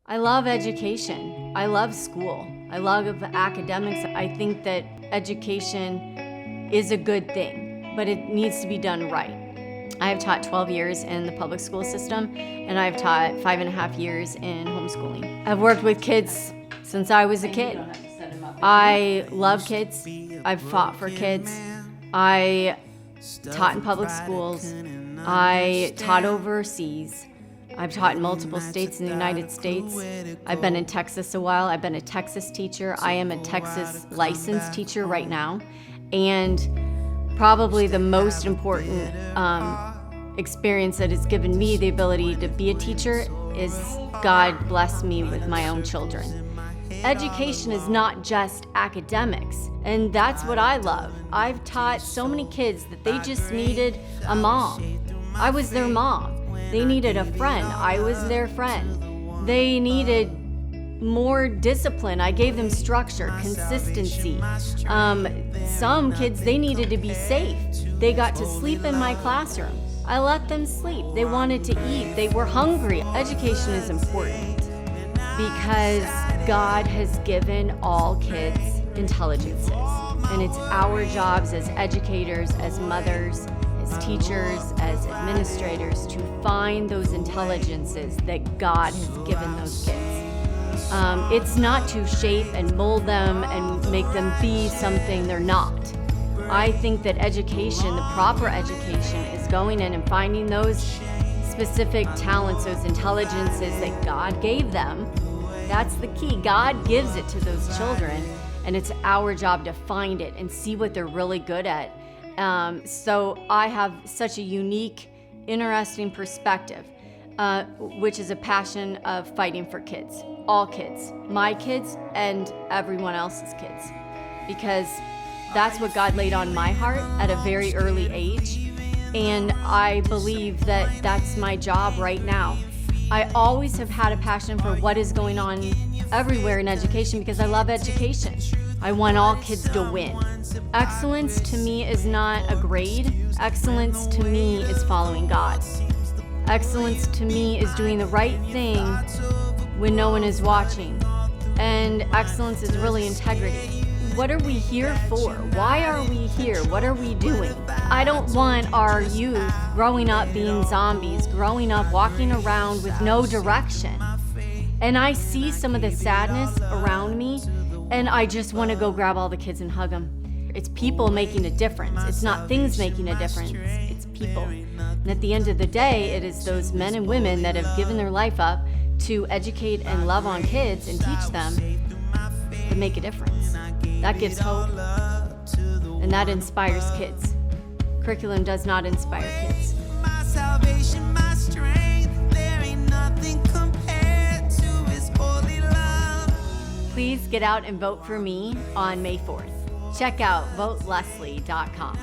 I love education. I love school. I love academics. I think that education is a good thing, but it needs to be done right. I have taught 12 years in the public school system, and I've taught 5.5 years in homeschooling. I've worked with kids since I was a kid. I love kids. I've fought for kids. I taught in public schools. I taught overseas. I've taught in multiple states in the United States. I've been in Texas a while. I've been a Texas teacher. I am a Texas licensed teacher right now. And probably the most important experience that has given me the ability to be a teacher is God blessed me with my own children. Education is not just academics, and that's what I love. I've taught so many kids that they just needed a mom. I was their mom. They needed a friend. I was their friend. They needed more discipline. I gave them structure, consistency. Some kids, they needed to be safe. They got to sleep in my classroom. I let them sleep. They wanted to eat. They were hungry. Education is important because God has given all kids intelligences. And it's our jobs as educators, as mothers, as teachers, as administrators, to find those intelligences that God has given those kids. It's not to shape and mold them and make them be something they're not. I think that education, the proper education, is going in and finding those specific talents, those intelligences that God gave them. That's the key. God gives it to those children, and it's our job to find it and see what they're really good at. So I have such a unique, interesting perspective, which is a passion of fighting for kids, all kids, my kids and everyone else's kids, because that's what God laid on my heart at a very early age, and I believe that that's my job right now. I always have had a passion for what is going on everywhere in education because I love education. I want all kids to win. Excellence to me is not a grade. Excellence to me is following God. Excellence to me is doing the right thing when no one is watching. And excellence is really integrity. What are we here for? Why are we here? What are we doing? I don't want our youth growing up being zombies, growing up walking around with no direction. And I see some of the sadness around me, and I just want to go grab all the kids and hug them. It's people making a difference. It's not things making a difference. It's people. And at the end of the day, it is those men and women that have given their life up to educate and love on kids and teach them that make a difference. That gives hope, and that inspires kids. Curriculum does not inspire kids. My salvation, my strength, there ain't nothing compared to His holy love. Please get out and vote for me on May 4th. Check out voteleslie.com.